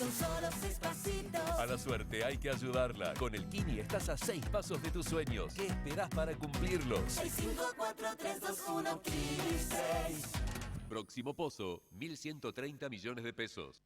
son solo 6 pasitos. A la suerte hay que ayudarla. Con el Kini estás a 6 pasos de tus sueños. ¿Qué esperás para cumplirlos? 6, 5, 4, 3, 2, 1, Kini 6. Próximo pozo, 1.130 millones de pesos.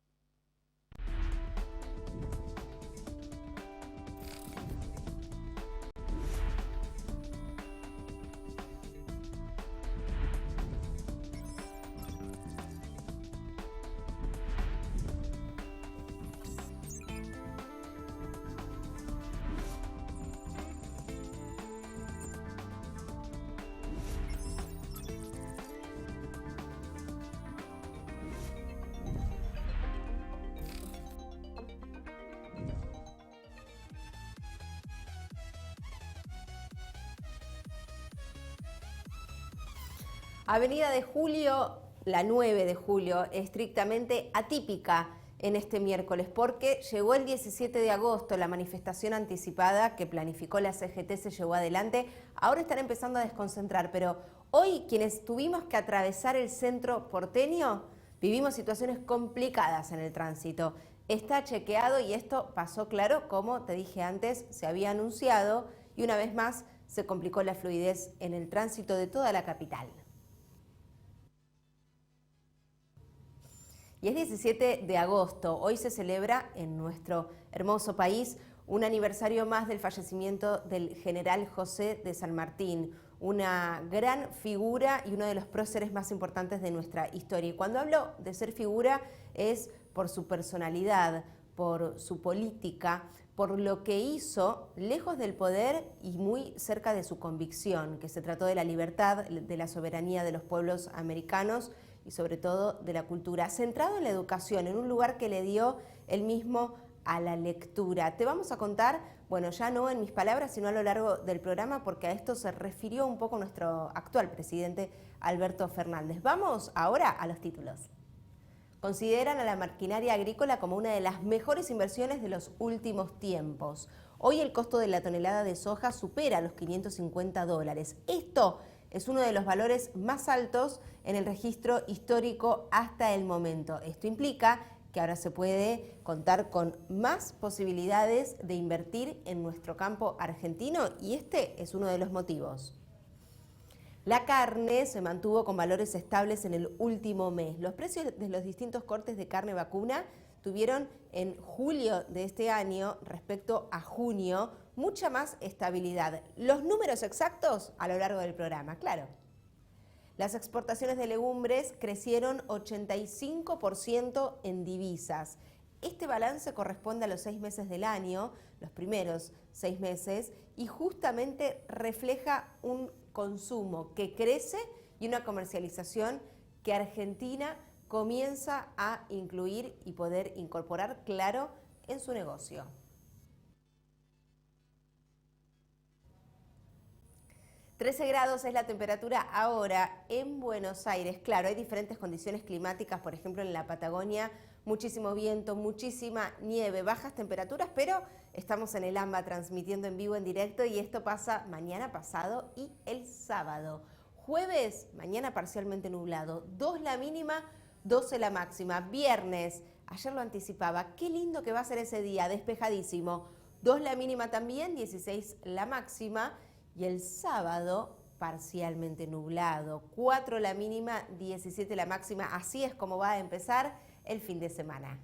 Avenida de Julio, la 9 de julio, estrictamente atípica en este miércoles porque llegó el 17 de agosto, la manifestación anticipada que planificó la CGT se llevó adelante. Ahora están empezando a desconcentrar, pero hoy quienes tuvimos que atravesar el centro porteño vivimos situaciones complicadas en el tránsito. Está chequeado y esto pasó claro, como te dije antes, se había anunciado y una vez más se complicó la fluidez en el tránsito de toda la capital. Y es 17 de agosto, hoy se celebra en nuestro hermoso país un aniversario más del fallecimiento del general José de San Martín, una gran figura y uno de los próceres más importantes de nuestra historia. Y cuando hablo de ser figura es por su personalidad, por su política, por lo que hizo lejos del poder y muy cerca de su convicción, que se trató de la libertad, de la soberanía de los pueblos americanos y sobre todo de la cultura, centrado en la educación, en un lugar que le dio él mismo a la lectura. Te vamos a contar, bueno, ya no en mis palabras, sino a lo largo del programa, porque a esto se refirió un poco nuestro actual presidente Alberto Fernández. Vamos ahora a los títulos. Consideran a la maquinaria agrícola como una de las mejores inversiones de los últimos tiempos. Hoy el costo de la tonelada de soja supera los $550. Esto es uno de los valores más altos en el registro histórico hasta el momento. Esto implica que ahora se puede contar con más posibilidades de invertir en nuestro campo argentino y este es uno de los motivos. La carne se mantuvo con valores estables en el último mes. Los precios de los distintos cortes de carne vacuna tuvieron en julio de este año respecto a junio mucha más estabilidad. Los números exactos a lo largo del programa, claro. Las exportaciones de legumbres crecieron 85% en divisas. Este balance corresponde a los 6 meses del año, los primeros 6 meses, y justamente refleja un consumo que crece y una comercialización que Argentina comienza a incluir y poder incorporar, claro, en su negocio. ...13 grados es la temperatura ahora en Buenos Aires. Claro, hay diferentes condiciones climáticas, por ejemplo en la Patagonia, muchísimo viento, muchísima nieve, bajas temperaturas, pero estamos en el AMBA transmitiendo en vivo, en directo, y esto pasa mañana, pasado y el sábado. Jueves, mañana parcialmente nublado, 2 la mínima, 12 la máxima. Viernes, ayer lo anticipaba, qué lindo que va a ser ese día, despejadísimo. 2 la mínima también, 16 la máxima. Y el sábado, parcialmente nublado, 4 la mínima, 17 la máxima. Así es como va a empezar el fin de semana.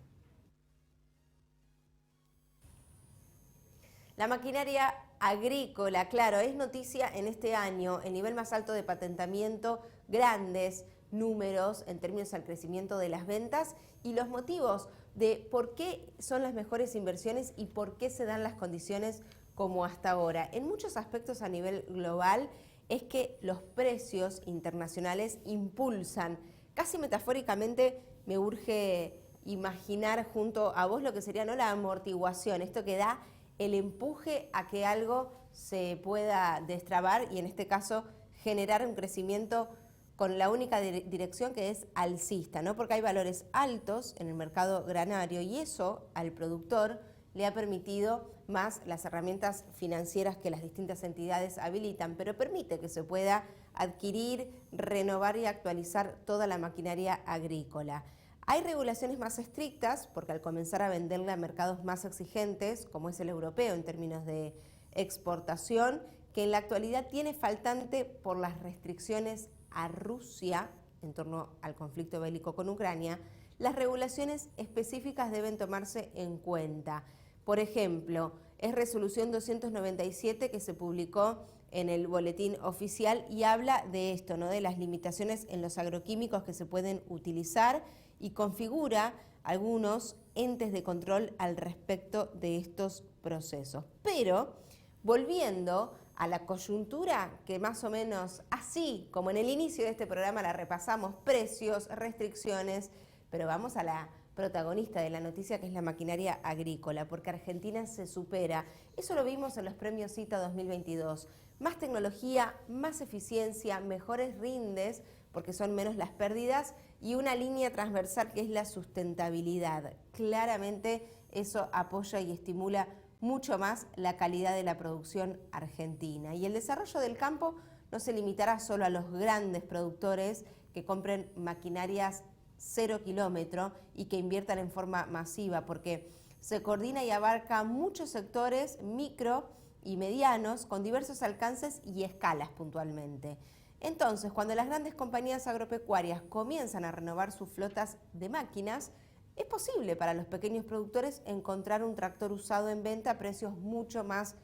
La maquinaria agrícola, claro, es noticia en este año, el nivel más alto de patentamiento, grandes números en términos al crecimiento de las ventas y los motivos de por qué son las mejores inversiones y por qué se dan las condiciones como hasta ahora. En muchos aspectos a nivel global es que los precios internacionales impulsan, casi metafóricamente me urge imaginar junto a vos lo que sería, ¿no?, la amortiguación, esto que da el empuje a que algo se pueda destrabar y en este caso generar un crecimiento con la única dirección que es alcista, ¿no? Porque hay valores altos en el mercado granario y eso al productor le ha permitido más las herramientas financieras que las distintas entidades habilitan, pero permite que se pueda adquirir, renovar y actualizar toda la maquinaria agrícola. Hay regulaciones más estrictas porque al comenzar a venderle a mercados más exigentes, como es el europeo en términos de exportación, que en la actualidad tiene faltante por las restricciones a Rusia en torno al conflicto bélico con Ucrania, las regulaciones específicas deben tomarse en cuenta. Por ejemplo, es resolución 297 que se publicó en el boletín oficial y habla de esto, ¿no? De las limitaciones en los agroquímicos que se pueden utilizar y configura algunos entes de control al respecto de estos procesos. Pero, volviendo a la coyuntura que más o menos así como en el inicio de este programa la repasamos, precios, restricciones, pero vamos a la protagonista de la noticia, que es la maquinaria agrícola, porque Argentina se supera. Eso lo vimos en los premios CITA 2022. Más tecnología, más eficiencia, mejores rindes, porque son menos las pérdidas, y una línea transversal que es la sustentabilidad. Claramente eso apoya y estimula mucho más la calidad de la producción argentina. Y el desarrollo del campo no se limitará solo a los grandes productores que compren maquinarias 0 kilómetro y que inviertan en forma masiva, porque se coordina y abarca muchos sectores micro y medianos con diversos alcances y escalas puntualmente. Entonces, cuando las grandes compañías agropecuarias comienzan a renovar sus flotas de máquinas, es posible para los pequeños productores encontrar un tractor usado en venta a precios mucho más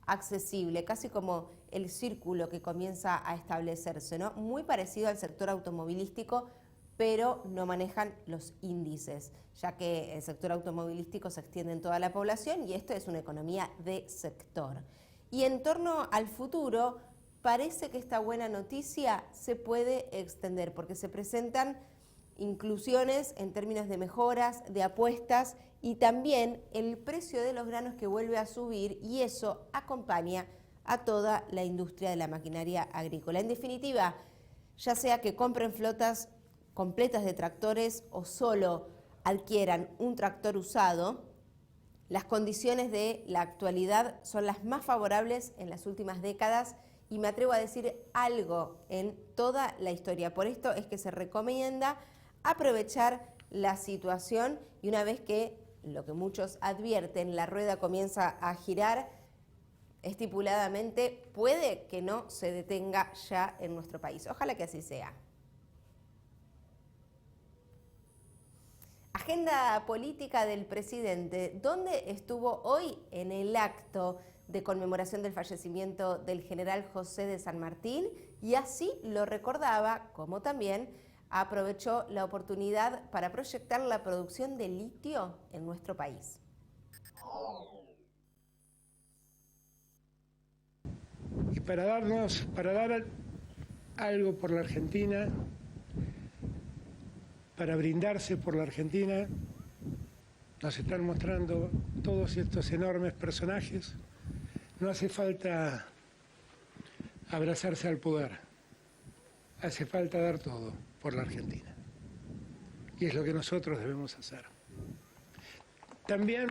accesibles, casi como el círculo que comienza a establecerse, ¿no? Muy parecido al sector automovilístico, pero no manejan los índices, ya que el sector automovilístico se extiende en toda la población y esto es una economía de sector. Y en torno al futuro, parece que esta buena noticia se puede extender porque se presentan inclusiones en términos de mejoras, de apuestas y también el precio de los granos que vuelve a subir y eso acompaña a toda la industria de la maquinaria agrícola. En definitiva, ya sea que compren flotas completas de tractores o solo adquieran un tractor usado, las condiciones de la actualidad son las más favorables en las últimas décadas y me atrevo a decir algo en toda la historia. Por esto es que se recomienda aprovechar la situación y una vez que, lo que muchos advierten, la rueda comienza a girar estipuladamente, puede que no se detenga ya en nuestro país. Ojalá que así sea. Agenda política del presidente. ¿Dónde estuvo hoy en el acto de conmemoración del fallecimiento del general José de San Martín? Y así lo recordaba, como también aprovechó la oportunidad para proyectar la producción de litio en nuestro país. Y para dar algo por la Argentina, para brindarse por la Argentina, nos están mostrando todos estos enormes personajes. No hace falta abrazarse al poder, hace falta dar todo por la Argentina. Y es lo que nosotros debemos hacer. También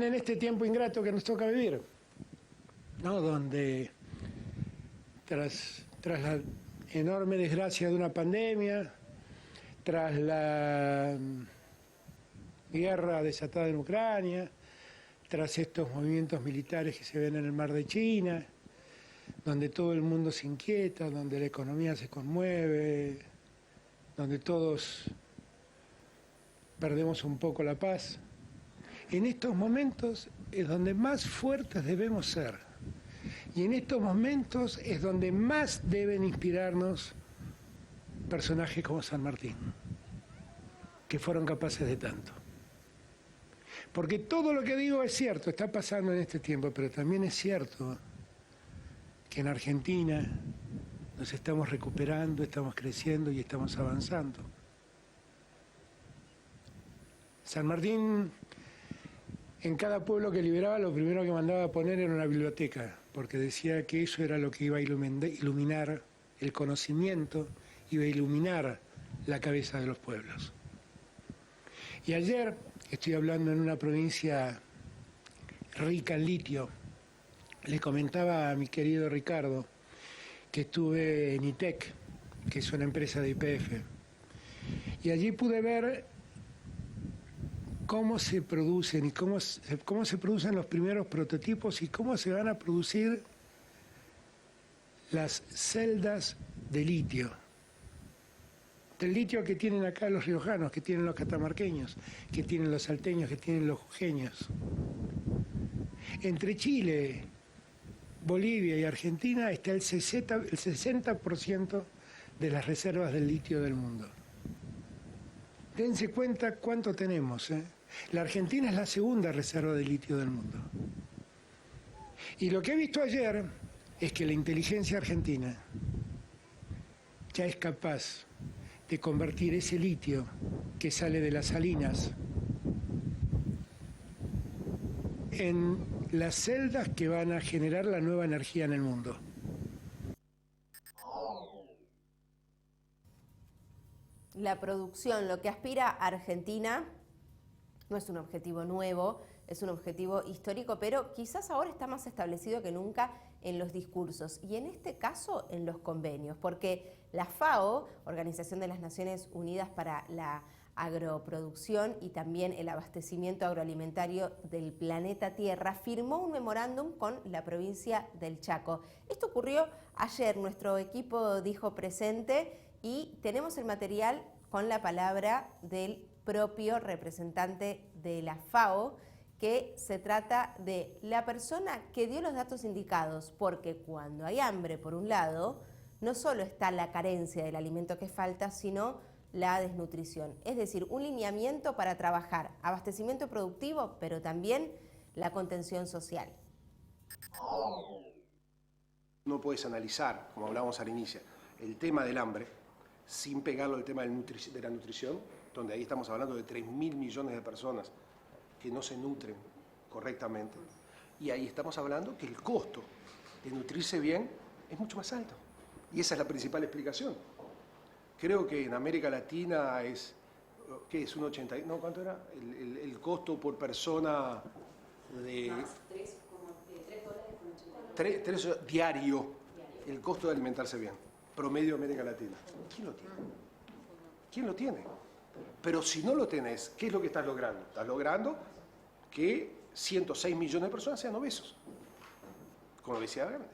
en este tiempo ingrato que nos toca vivir, ¿no? Donde tras la enorme desgracia de una pandemia, tras la guerra desatada en Ucrania, tras estos movimientos militares que se ven en el mar de China, donde todo el mundo se inquieta, donde la economía se conmueve, donde todos perdemos un poco la paz, en estos momentos es donde más fuertes debemos ser. Y en estos momentos es donde más deben inspirarnos personajes como San Martín, que fueron capaces de tanto. Porque todo lo que digo es cierto, está pasando en este tiempo, pero también es cierto que en Argentina nos estamos recuperando, estamos creciendo y estamos avanzando. San Martín, en cada pueblo que liberaba, lo primero que mandaba a poner era una biblioteca, porque decía que eso era lo que iba a iluminar el conocimiento, iba a iluminar la cabeza de los pueblos. Y ayer, estoy hablando en una provincia rica en litio, Le comentaba a mi querido Ricardo que estuve en ITEC, que es una empresa de YPF, y allí pude ver cómo se producen y cómo se producen los primeros prototipos y cómo se van a producir las celdas de litio. Del litio que tienen acá los riojanos, que tienen los catamarqueños, que tienen los salteños, que tienen los jujeños. Entre Chile, Bolivia y Argentina está el 60% de las reservas del litio del mundo. Dense cuenta cuánto tenemos. La Argentina es la segunda reserva de litio del mundo. Y lo que he visto ayer es que la inteligencia argentina ya es capaz de convertir ese litio que sale de las salinas en las celdas que van a generar la nueva energía en el mundo. La producción, lo que aspira Argentina, no es un objetivo nuevo, es un objetivo histórico, pero quizás ahora está más establecido que nunca en los discursos y en este caso en los convenios, porque la FAO, Organización de las Naciones Unidas para la Agroproducción y también el abastecimiento agroalimentario del planeta Tierra, firmó un memorándum con la provincia del Chaco. Esto ocurrió ayer, nuestro equipo dijo presente y tenemos el material con la palabra del propio representante de la FAO, que se trata de la persona que dio los datos indicados, porque cuando hay hambre, por un lado, no solo está la carencia del alimento que falta, sino la desnutrición. Es decir, un lineamiento para trabajar abastecimiento productivo, pero también la contención social. No puedes analizar, como hablábamos al inicio, el tema del hambre sin pegarlo al tema de la nutrición, donde ahí estamos hablando de 3.000 millones de personas que no se nutren correctamente. Y ahí estamos hablando que el costo de nutrirse bien es mucho más alto. Y esa es la principal explicación. Creo que en América Latina es, ¿qué es? Un 80, ¿no? ¿Cuánto era? El costo por persona de... $3 diario, el costo de alimentarse bien. Promedio de América Latina. ¿Quién lo tiene? ¿Quién lo tiene? Pero si no lo tenés, ¿qué es lo que estás logrando? Estás logrando que 106 millones de personas sean obesos, con obesidad grande.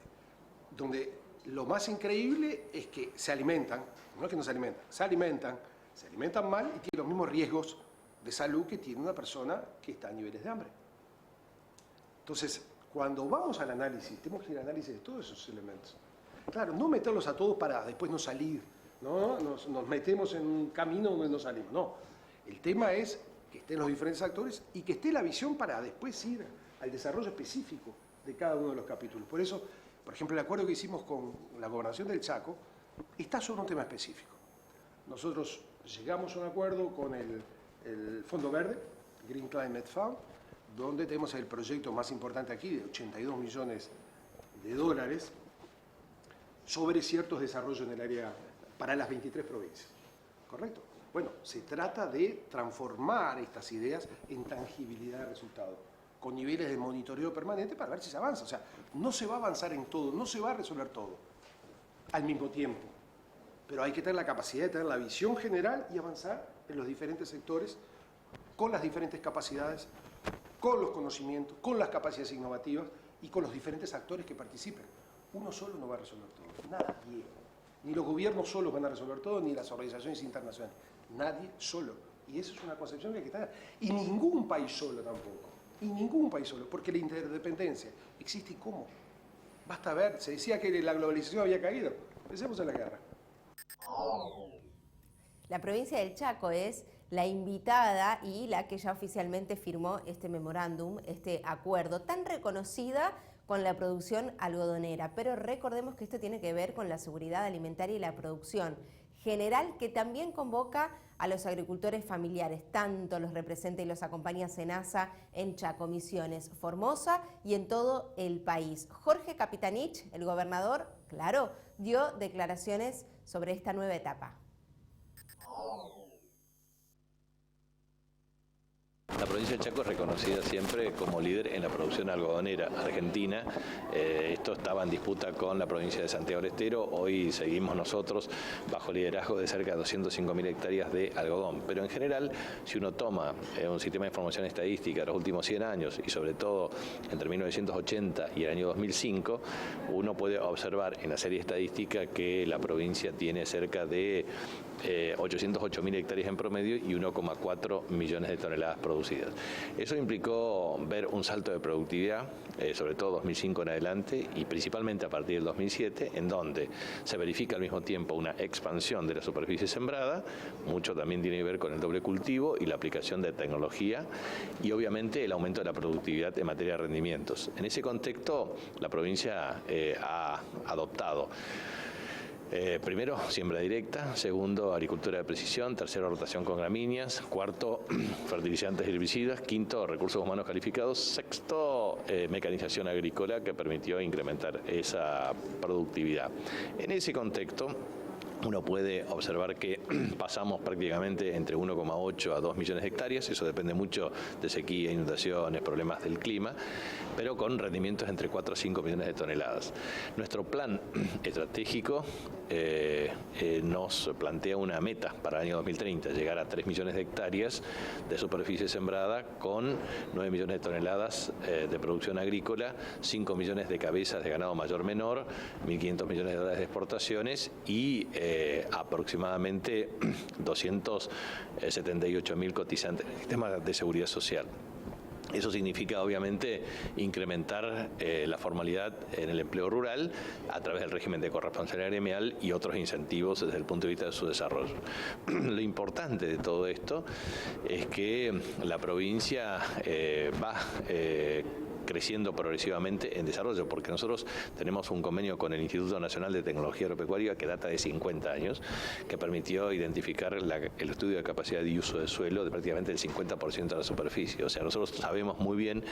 Donde lo más increíble es que se alimentan, no es que no se alimentan, se alimentan mal y tienen los mismos riesgos de salud que tiene una persona que está a niveles de hambre. Entonces, cuando vamos al análisis, tenemos que ir al análisis de todos esos elementos. Claro, no meterlos a todos para después no salir, ¿no? Nos metemos en un camino donde no salimos, no. El tema es que estén los diferentes actores y que esté la visión para después ir al desarrollo específico de cada uno de los capítulos. Por eso, por ejemplo, el acuerdo que hicimos con la Gobernación del Chaco está sobre un tema específico. Nosotros llegamos a un acuerdo con el Fondo Verde, Green Climate Fund, donde tenemos el proyecto más importante aquí, de 82 millones de dólares, sobre ciertos desarrollos en el área para las 23 provincias. ¿Correcto? Bueno, se trata de transformar estas ideas en tangibilidad de resultados, con niveles de monitoreo permanente para ver si se avanza. O sea, no se va a avanzar en todo, no se va a resolver todo al mismo tiempo, pero hay que tener la capacidad de tener la visión general y avanzar en los diferentes sectores, con las diferentes capacidades, con los conocimientos, con las capacidades innovativas y con los diferentes actores que participen. Uno solo no va a resolver todo, nadie. Ni los gobiernos solos van a resolver todo, ni las organizaciones internacionales. Nadie solo. Y esa es una concepción que hay que tener. Y ningún país solo tampoco. Y ningún país solo, porque la interdependencia existe. ¿Y cómo? Basta ver, se decía que la globalización había caído. Pensemos en la guerra. La provincia del Chaco es la invitada y la que ya oficialmente firmó este memorándum, este acuerdo, tan reconocida con la producción algodonera. Pero recordemos que esto tiene que ver con la seguridad alimentaria y la producción general, que también convoca a los agricultores familiares. Tanto los representa y los acompaña SENASA en Chaco, Misiones, Formosa y en todo el país. Jorge Capitanich, el gobernador, claro, dio declaraciones sobre esta nueva etapa. La provincia del Chaco es reconocida siempre como líder en la producción algodonera argentina. Esto estaba en disputa con la provincia de Santiago del Estero. Hoy seguimos nosotros bajo liderazgo de cerca de 205.000 hectáreas de algodón. Pero en general, si uno toma un sistema de información estadística de los últimos 100 años y sobre todo entre 1980 y el año 2005, uno puede observar en la serie estadística que la provincia tiene cerca de 808.000 hectáreas en promedio y 1,4 millones de toneladas producidas. Eso implicó ver un salto de productividad, sobre todo 2005 en adelante y principalmente a partir del 2007, en donde se verifica al mismo tiempo una expansión de la superficie sembrada, mucho también tiene que ver con el doble cultivo y la aplicación de tecnología y obviamente el aumento de la productividad en materia de rendimientos. En ese contexto, la provincia ha adoptado primero, siembra directa. Segundo, agricultura de precisión. Tercero, rotación con gramíneas. Cuarto, fertilizantes y herbicidas. Quinto, recursos humanos calificados. Sexto, mecanización agrícola que permitió incrementar esa productividad. En ese contexto, uno puede observar que pasamos prácticamente entre 1,8 a 2 millones de hectáreas, eso depende mucho de sequía, inundaciones, problemas del clima, pero con rendimientos entre 4 a 5 millones de toneladas. Nuestro plan estratégico nos plantea una meta para el año 2030, llegar a 3 millones de hectáreas de superficie sembrada con 9 millones de toneladas de producción agrícola, 5 millones de cabezas de ganado mayor-menor, 1.500 millones de dólares de exportaciones y aproximadamente 278.000 cotizantes en el sistema de seguridad social. Eso significa, obviamente, incrementar la formalidad en el empleo rural a través del régimen de corresponsabilidad gremial y otros incentivos desde el punto de vista de su desarrollo. Lo importante de todo esto es que la provincia va creciendo progresivamente en desarrollo, porque nosotros tenemos un convenio con el Instituto Nacional de Tecnología Agropecuaria que data de 50 años, que permitió identificar el estudio de capacidad de uso de suelo de prácticamente el 50% de la superficie. O sea, nosotros sabemos muy bien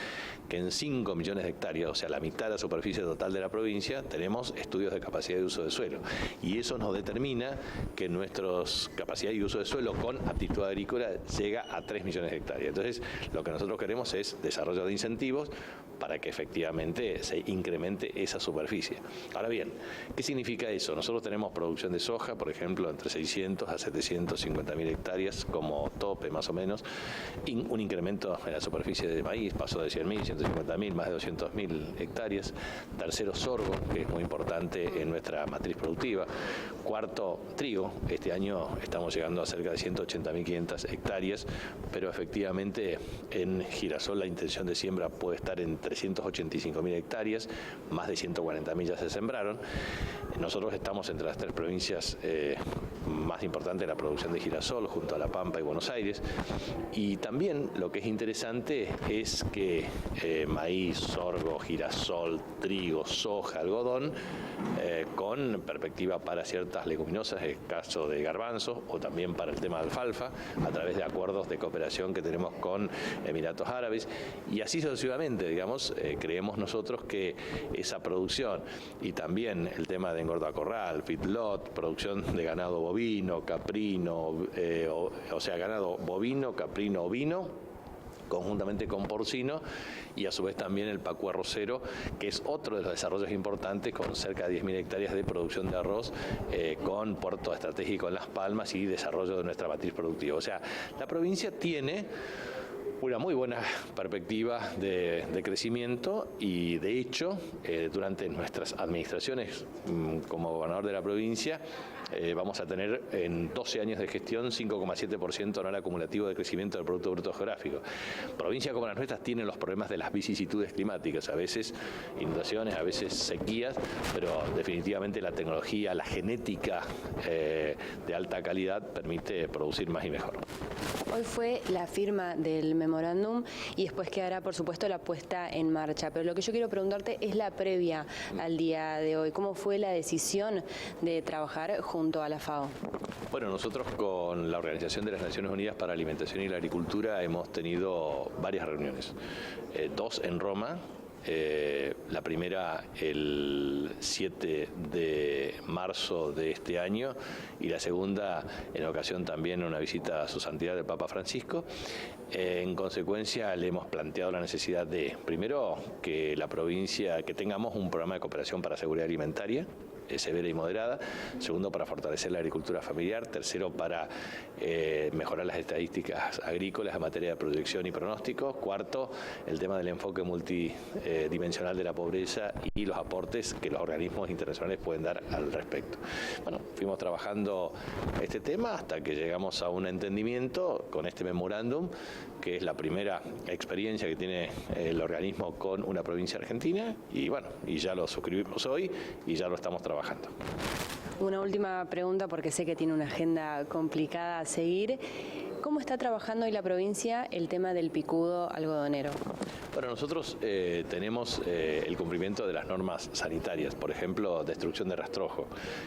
que en 5 millones de hectáreas, o sea, la mitad de la superficie total de la provincia, tenemos estudios de capacidad de uso de suelo. Y eso nos determina que nuestra capacidad de uso de suelo con aptitud agrícola llega a 3 millones de hectáreas. Entonces, lo que nosotros queremos es desarrollo de incentivos para que efectivamente se incremente esa superficie. Ahora bien, ¿qué significa eso? Nosotros tenemos producción de soja, por ejemplo, entre 600 a 750.000 hectáreas como tope más o menos, un incremento en la superficie de maíz, pasó de 100.000, 150.000, más de 200.000 hectáreas. Tercero, sorgo, que es muy importante en nuestra matriz productiva. Cuarto, trigo. Este año estamos llegando a cerca de 180.500 hectáreas, pero efectivamente en girasol la intención de siembra puede estar en 385.000 hectáreas, más de 140.000 ya se sembraron. Nosotros estamos entre las 3 provincias más importantes de la producción de girasol, junto a La Pampa y Buenos Aires. Y también lo que es interesante es que maíz, sorgo, girasol, trigo, soja, algodón, con perspectiva para ciertas leguminosas, el caso de garbanzos, o también para el tema de alfalfa, a través de acuerdos de cooperación que tenemos con Emiratos Árabes, y así sucesivamente, digamos, creemos nosotros que esa producción y también el tema de engorda corral, feedlot, producción de ganado bovino, caprino, o sea, ganado bovino, caprino, ovino, conjuntamente con porcino, y a su vez también el pacu arrocero, que es otro de los desarrollos importantes, con cerca de 10.000 hectáreas de producción de arroz, con puerto estratégico en Las Palmas y desarrollo de nuestra matriz productiva. O sea, la provincia tiene una muy buena perspectiva de crecimiento y, de hecho, durante nuestras administraciones como gobernador de la provincia, vamos a tener en 12 años de gestión 5,7% anual acumulativo de crecimiento del Producto Bruto Geográfico. Provincias como las nuestras tienen los problemas de las vicisitudes climáticas, a veces inundaciones, a veces sequías, pero definitivamente la tecnología, la genética de alta calidad permite producir más y mejor. Hoy fue la firma del memorándum y después quedará, por supuesto, la puesta en marcha. Pero lo que yo quiero preguntarte es la previa al día de hoy. ¿Cómo fue la decisión de trabajar junto a la FAO? Bueno, nosotros con la Organización de las Naciones Unidas para la Alimentación y la Agricultura hemos tenido varias reuniones. 2 en Roma, La primera el 7 de marzo de este año y la segunda en ocasión también una visita a su santidad el Papa Francisco. En consecuencia le hemos planteado la necesidad de, primero, que la provincia, que tengamos un programa de cooperación para seguridad alimentaria, severa y moderada, segundo para fortalecer la agricultura familiar, tercero para mejorar las estadísticas agrícolas en materia de proyección y pronóstico, cuarto el tema del enfoque multidimensional de la pobreza y los aportes que los organismos internacionales pueden dar al respecto. Bueno, fuimos trabajando este tema hasta que llegamos a un entendimiento con este memorándum, que es la primera experiencia que tiene el organismo con una provincia argentina, y bueno, y ya lo suscribimos hoy y ya lo estamos trabajando. Una última pregunta, porque sé que tiene una agenda complicada a seguir. ¿Cómo está trabajando hoy la provincia el tema del picudo algodonero? Bueno, nosotros tenemos el cumplimiento de las normas sanitarias, por ejemplo, destrucción de rastrojo,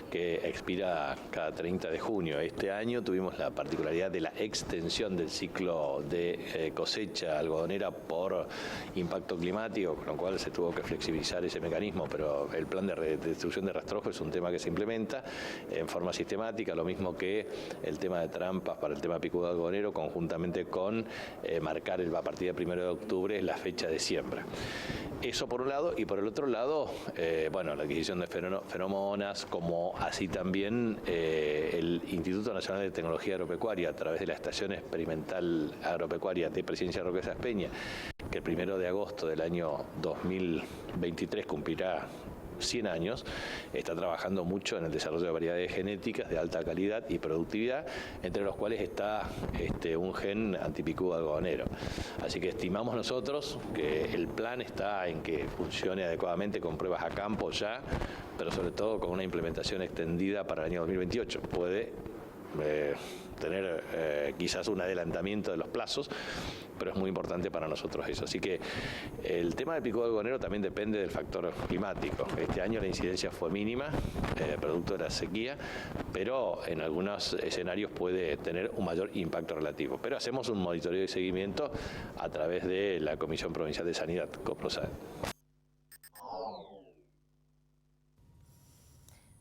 que expira cada 30 de junio. Este año tuvimos la particularidad de la extensión del ciclo de cosecha algodonera por impacto climático, con lo cual se tuvo que flexibilizar ese mecanismo, pero el plan de destrucción de rastrojo es un tema que se implementa en forma sistemática, lo mismo que el tema de trampas para el tema picudo algodonero, conjuntamente con marcar a partir del 1 de octubre la fecha de siembra. Eso por un lado, y por el otro lado, bueno, la adquisición de feromonas, como así también el Instituto Nacional de Tecnología Agropecuaria, a través de la Estación Experimental Agropecuaria de Presidencia Roque Sáenz Peña, que el 1 de agosto del año 2023 cumplirá 100 años, está trabajando mucho en el desarrollo de variedades genéticas de alta calidad y productividad, entre los cuales está un gen antipicudo algodonero. Así que estimamos nosotros que el plan está en que funcione adecuadamente con pruebas a campo ya, pero sobre todo con una implementación extendida para el año 2028. Puede tener quizás un adelantamiento de los plazos, pero es muy importante para nosotros eso. Así que el tema del picudo algodonero también depende del factor climático. Este año la incidencia fue mínima, producto de la sequía, pero en algunos escenarios puede tener un mayor impacto relativo. Pero hacemos un monitoreo y seguimiento a través de la Comisión Provincial de Sanidad, COPROSAD.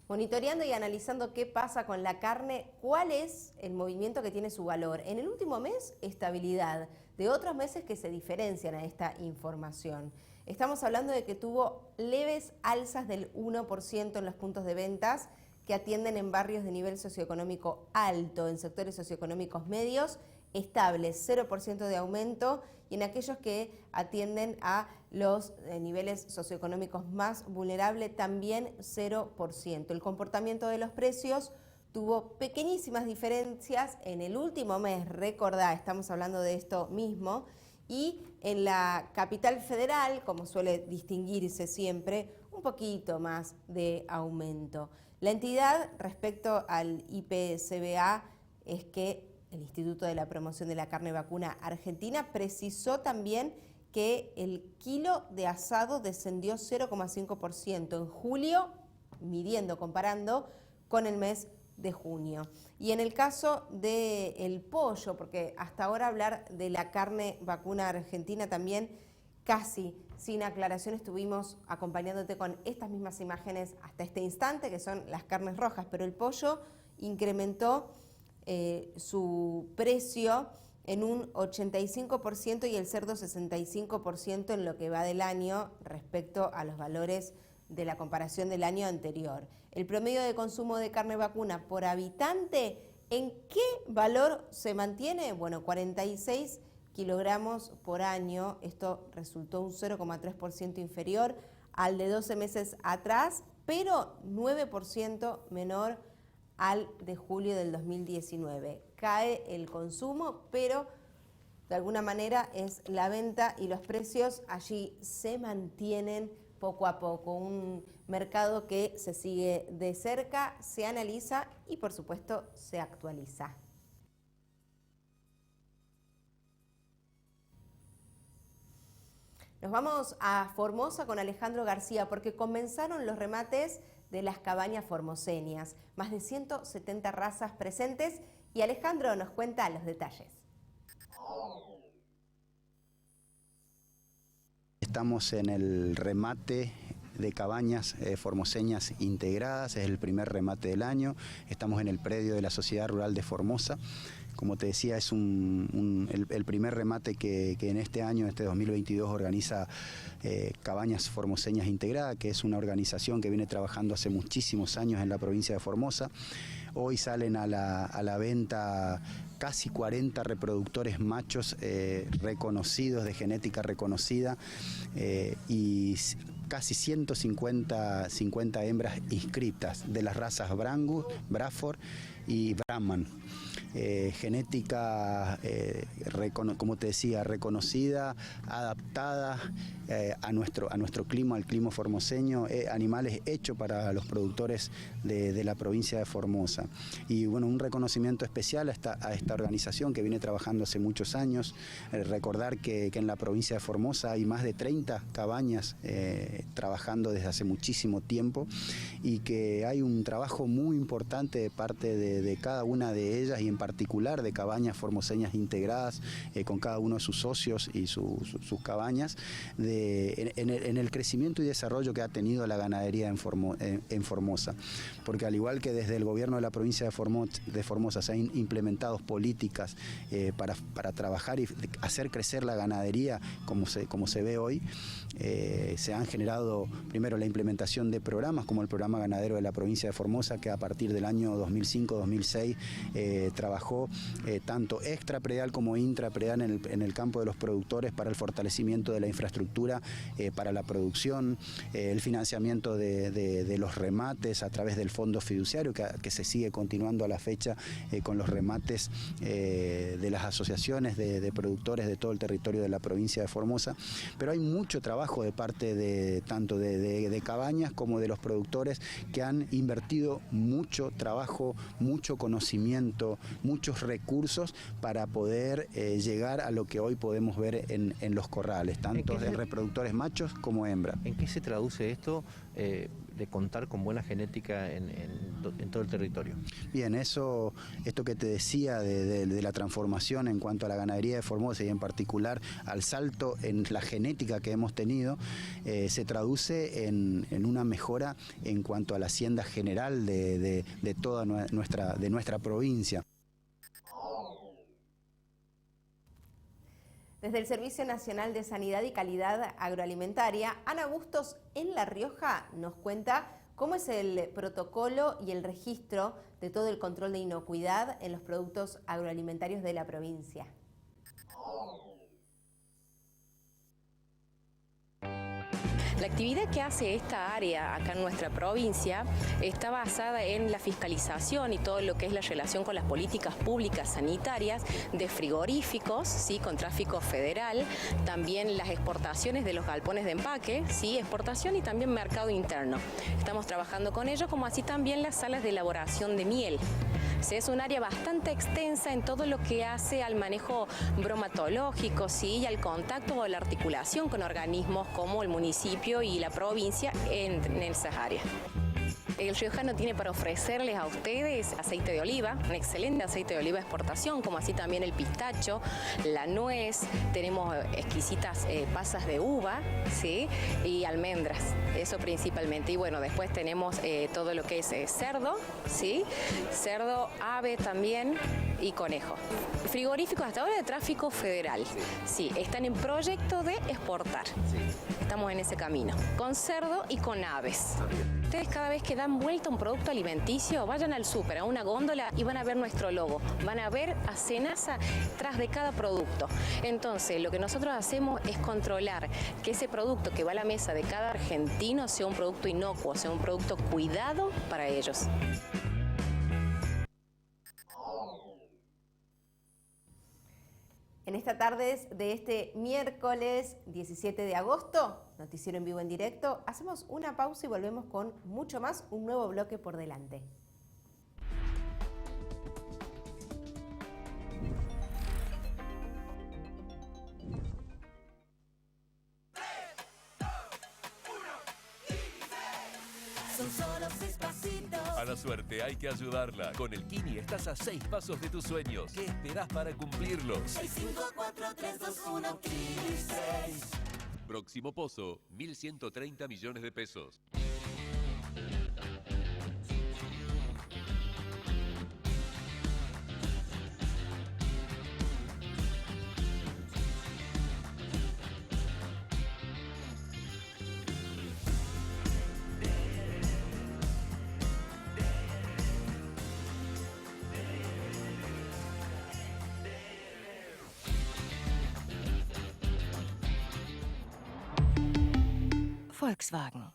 Monitoreando y analizando qué pasa con la carne, cuál es el movimiento que tiene su valor. En el último mes, estabilidad. De otros meses que se diferencian a esta información. Estamos hablando de que tuvo leves alzas del 1% en los puntos de ventas que atienden en barrios de nivel socioeconómico alto, en sectores socioeconómicos medios, estables, 0% de aumento, y en aquellos que atienden a los niveles socioeconómicos más vulnerables, también 0%. El comportamiento de los precios tuvo pequeñísimas diferencias en el último mes, recordá, estamos hablando de esto mismo, y en la capital federal, como suele distinguirse siempre, un poquito más de aumento. La entidad respecto al IPCBA es que el Instituto de la Promoción de la Carne Vacuna Argentina precisó también que el kilo de asado descendió 0,5% en julio, comparando con el mes de junio. Y en el caso del pollo, porque hasta ahora hablar de la carne vacuna argentina también casi sin aclaración, estuvimos acompañándote con estas mismas imágenes hasta este instante, que son las carnes rojas, pero el pollo incrementó su precio en un 85% y el cerdo 65% en lo que va del año respecto a los valores de la comparación del año anterior. El promedio de consumo de carne vacuna por habitante, ¿en qué valor se mantiene? Bueno, 46 kilogramos por año. Esto resultó un 0,3% inferior al de 12 meses atrás, pero 9% menor al de julio del 2019. Cae el consumo, pero de alguna manera es la venta y los precios allí se mantienen poco a poco. Un mercado que se sigue de cerca, se analiza y por supuesto se actualiza. Nos vamos a Formosa con Alejandro García porque comenzaron los remates de las cabañas formoseñas. Más de 170 razas presentes y Alejandro nos cuenta los detalles. estamos en el remate de cabañas formoseñas integradas, es el primer remate del año, estamos en el predio de la Sociedad Rural de Formosa. Como te decía, es el primer remate que en este año, este 2022, organiza Cabañas Formoseñas Integradas, que es una organización que viene trabajando hace muchísimos años en la provincia de Formosa. Hoy salen a la venta casi 40 reproductores machos reconocidos, de genética reconocida, y casi 150 hembras inscriptas de las razas Brangus, Braford y Brahman. Genética, como te decía, reconocida, adaptada a nuestro clima, al clima formoseño, animales hechos para los productores de la provincia de Formosa. Y bueno, un reconocimiento especial a esta organización que viene trabajando hace muchos años. Recordar que en la provincia de Formosa hay más de 30 cabañas trabajando desde hace muchísimo tiempo, y que hay un trabajo muy importante de parte de cada una de ellas, y en particular de Cabañas Formoseñas Integradas, con cada uno de sus socios y sus cabañas, en el crecimiento y desarrollo que ha tenido la ganadería en Formosa. Porque al igual que desde el gobierno de la provincia de Formosa se han implementado políticas para trabajar y hacer crecer la ganadería como se ve hoy, se han generado primero la implementación de programas como el programa ganadero de la provincia de Formosa, que a partir del año 2005-2006 trabajó tanto extrapredial como intrapredial en el campo de los productores para el fortalecimiento de la infraestructura para la producción, el financiamiento de los remates a través del fondo fiduciario que se sigue continuando a la fecha con los remates de las asociaciones de productores de todo el territorio de la provincia de Formosa. Pero hay mucho trabajo de parte tanto de Cabañas como de los productores, que han invertido mucho trabajo, mucho conocimiento, muchos recursos para poder llegar a lo que hoy podemos ver en los corrales, tanto de reproductores machos como hembras. ¿En qué se traduce esto de contar con buena genética en todo el territorio? Bien, esto que te decía de la transformación en cuanto a la ganadería de Formosa, y en particular al salto en la genética que hemos tenido, se traduce en una mejora en cuanto a la hacienda general de toda nuestra provincia. Desde el Servicio Nacional de Sanidad y Calidad Agroalimentaria, Ana Bustos en La Rioja nos cuenta cómo es el protocolo y el registro de todo el control de inocuidad en los productos agroalimentarios de la provincia. La actividad que hace esta área acá en nuestra provincia está basada en la fiscalización y todo lo que es la relación con las políticas públicas sanitarias de frigoríficos, ¿sí?, con tráfico federal, también las exportaciones de los galpones de empaque, ¿sí?, exportación y también mercado interno. Estamos trabajando con ellos, como así también las salas de elaboración de miel. Sí, es un área bastante extensa en todo lo que hace al manejo bromatológico, ¿sí?, y al contacto o la articulación con organismos como el municipio y la provincia en esas áreas. El riojano tiene para ofrecerles a ustedes aceite de oliva, un excelente aceite de oliva de exportación, como así también el pistacho, la nuez, tenemos exquisitas pasas de uva, ¿sí?, y almendras, eso principalmente. Y bueno, después tenemos todo lo que es cerdo, ¿sí?, cerdo, ave también y conejo. Frigoríficos hasta ahora de tráfico federal, sí, están en proyecto de exportar. Estamos en ese camino, con cerdo y con aves. Ustedes cada vez que dan vuelta un producto alimenticio, vayan al súper, a una góndola, y van a ver nuestro logo. Van a ver a Senasa tras de cada producto. Entonces, lo que nosotros hacemos es controlar que ese producto que va a la mesa de cada argentino sea un producto inocuo, sea un producto cuidado para ellos. En esta tarde de este miércoles 17 de agosto, noticiero en vivo en directo, hacemos una pausa y volvemos con mucho más, un nuevo bloque por delante. Son solo 6 pasitos. A la suerte hay que ayudarla. Con el Kini estás a 6 pasos de tus sueños. ¿Qué esperás para cumplirlos? 6, 5, 4, 3, 2, 1, Kini 6. Próximo pozo, 1.130 millones de pesos. Volkswagen.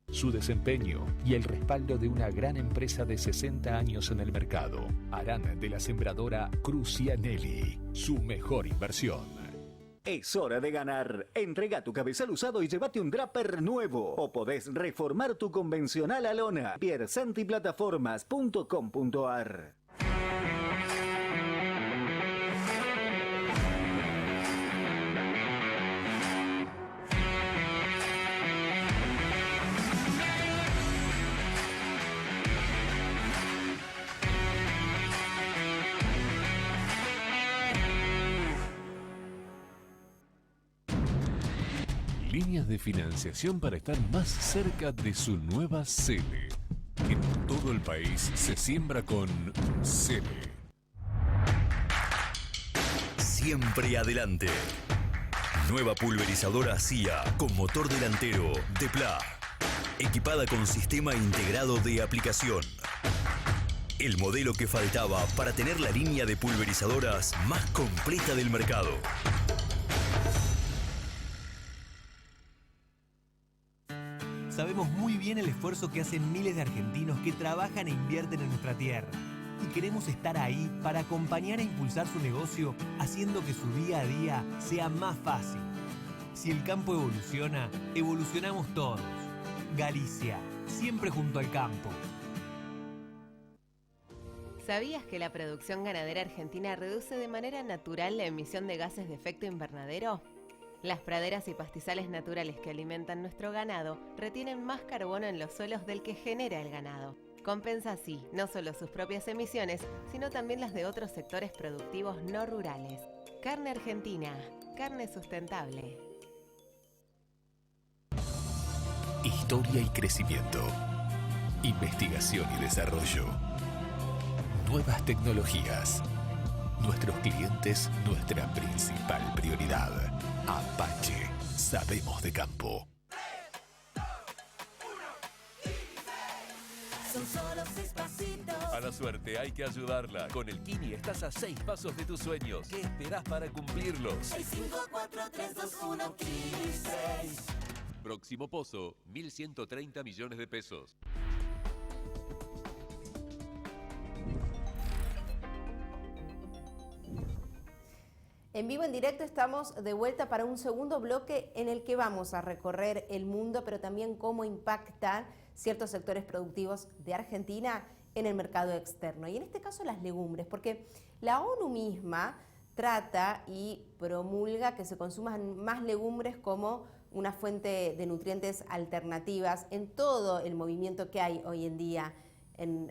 Su desempeño y el respaldo de una gran empresa de 60 años en el mercado harán de la sembradora Crucianelli su mejor inversión. Es hora de ganar. Entrega tu cabezal usado y llévate un Draper nuevo. O podés reformar tu convencional a lona. piersantiplataformas.com.ar. Líneas de financiación para estar más cerca de su nueva Sele. En todo el país se siembra con Sele. Siempre adelante. Nueva pulverizadora CIA con motor delantero Depla. Equipada con sistema integrado de aplicación. El modelo que faltaba para tener la línea de pulverizadoras más completa del mercado. Sabemos muy bien el esfuerzo que hacen miles de argentinos que trabajan e invierten en nuestra tierra. Y queremos estar ahí para acompañar e impulsar su negocio, haciendo que su día a día sea más fácil. Si el campo evoluciona, evolucionamos todos. Galicia, siempre junto al campo. ¿Sabías que la producción ganadera argentina reduce de manera natural la emisión de gases de efecto invernadero? Las praderas y pastizales naturales que alimentan nuestro ganado retienen más carbono en los suelos del que genera el ganado. Compensa así no solo sus propias emisiones, sino también las de otros sectores productivos no rurales. Carne Argentina, carne sustentable. Historia y crecimiento. Investigación y desarrollo. Nuevas tecnologías. Nuestros clientes, nuestra principal prioridad. Apache, sabemos de campo. Son solo 6 pasitos. A la suerte hay que ayudarla. Con el Kini estás a 6 pasos de tus sueños. ¿Qué esperás para cumplirlos? 6, 5, 4, 3, 2, 1, Kini 6. Próximo pozo, 1.130 millones de pesos. En vivo, en directo, estamos de vuelta para un segundo bloque en el que vamos a recorrer el mundo, pero también cómo impactan ciertos sectores productivos de Argentina en el mercado externo. Y en este caso las legumbres, porque la ONU misma trata y promulga que se consuman más legumbres como una fuente de nutrientes alternativas en todo el movimiento que hay hoy en día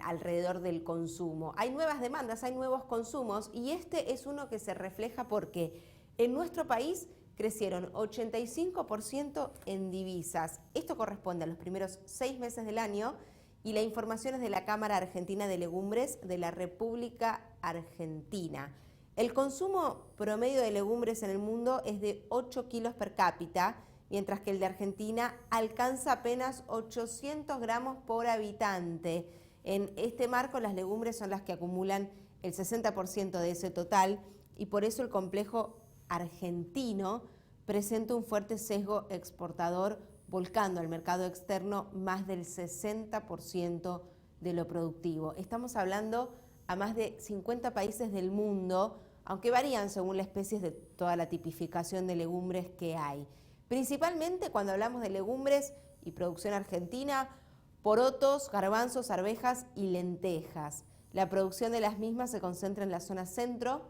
alrededor del consumo. Hay nuevas demandas, hay nuevos consumos y este es uno que se refleja porque en nuestro país crecieron 85% en divisas. Esto corresponde a los primeros 6 meses del año y la información es de la Cámara Argentina de Legumbres de la República Argentina. El consumo promedio de legumbres en el mundo es de 8 kilos per cápita, mientras que el de Argentina alcanza apenas 800 gramos por habitante. En este marco, las legumbres son las que acumulan el 60% de ese total y por eso el complejo argentino presenta un fuerte sesgo exportador, volcando al mercado externo más del 60% de lo productivo. Estamos hablando a más de 50 países del mundo, aunque varían según la especie de toda la tipificación de legumbres que hay. Principalmente cuando hablamos de legumbres y producción argentina, porotos, garbanzos, arvejas y lentejas. La producción de las mismas se concentra en la zona centro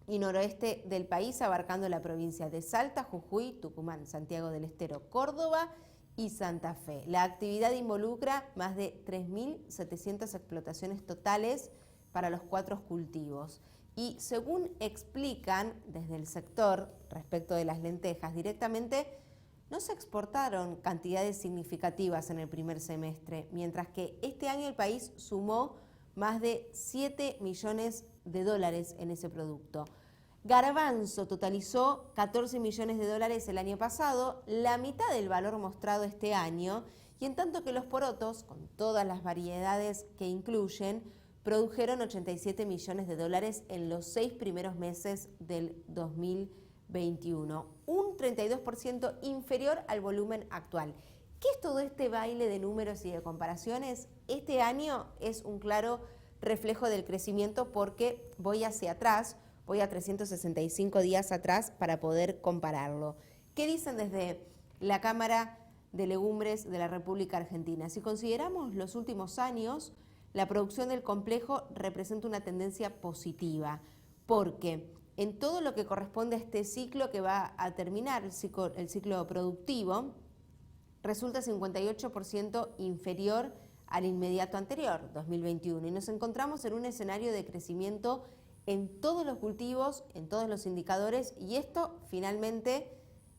y noroeste del país, abarcando la provincia de Salta, Jujuy, Tucumán, Santiago del Estero, Córdoba y Santa Fe. La actividad involucra más de 3.700 explotaciones totales para los 4 cultivos. Y según explican desde el sector respecto de las lentejas directamente, no se exportaron cantidades significativas en el primer semestre, mientras que este año el país sumó más de 7 millones de dólares en ese producto. Garbanzo totalizó 14 millones de dólares el año pasado, la mitad del valor mostrado este año, y en tanto que los porotos, con todas las variedades que incluyen, produjeron 87 millones de dólares en los 6 primeros meses del 2021, un 32% inferior al volumen actual. ¿Qué es todo este baile de números y de comparaciones? Este año es un claro reflejo del crecimiento porque voy hacia atrás, voy a 365 días atrás para poder compararlo. ¿Qué dicen desde la Cámara de Legumbres de la República Argentina? Si consideramos los últimos años, la producción del complejo representa una tendencia positiva, porque en todo lo que corresponde a este ciclo que va a terminar, el ciclo productivo, resulta 58% inferior al inmediato anterior, 2021, y nos encontramos en un escenario de crecimiento en todos los cultivos, en todos los indicadores, y esto finalmente